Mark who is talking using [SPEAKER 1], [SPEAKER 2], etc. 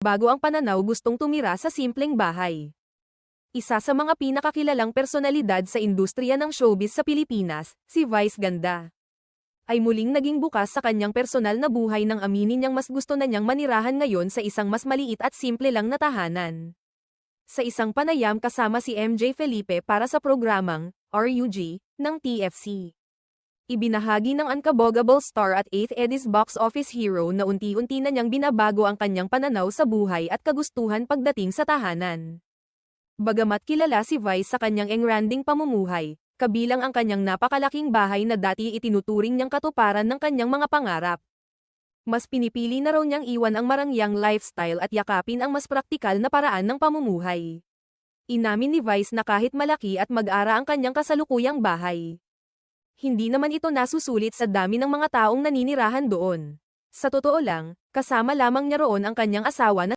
[SPEAKER 1] nagbago ang pananaw gustong tumira sa simpleng bahay. Isa sa mga pinakakilalang personalidad sa industriya ng showbiz sa Pilipinas, si Vice Ganda, ay muling naging bukas sa kanyang personal na buhay nang aminin niyang mas gusto na niyang manirahan ngayon sa isang mas maliit at simple lang na tahanan. Sa isang panayam kasama si MJ Felipe para sa programang RUG ng TFC. Ibinahagi ng Unkabogable star at 8th Edis box office hero na unti-unti na niyang binabago ang kanyang pananaw sa buhay at kagustuhan pagdating sa tahanan. Bagamat kilala si Vice sa kanyang engranding pamumuhay, kabilang ang kanyang napakalaking bahay na dati itinuturing niyang katuparan ng kanyang mga pangarap. Mas pinipili na raw niyang iwan ang marangyang lifestyle at yakapin ang mas praktikal na paraan ng pamumuhay. Inamin ni Vice na kahit malaki at mag-ara ang kanyang kasalukuyang bahay, hindi naman ito nasusulit sa dami ng mga taong naninirahan doon. Sa totoo lang, kasama lamang niya roon ang kanyang asawa na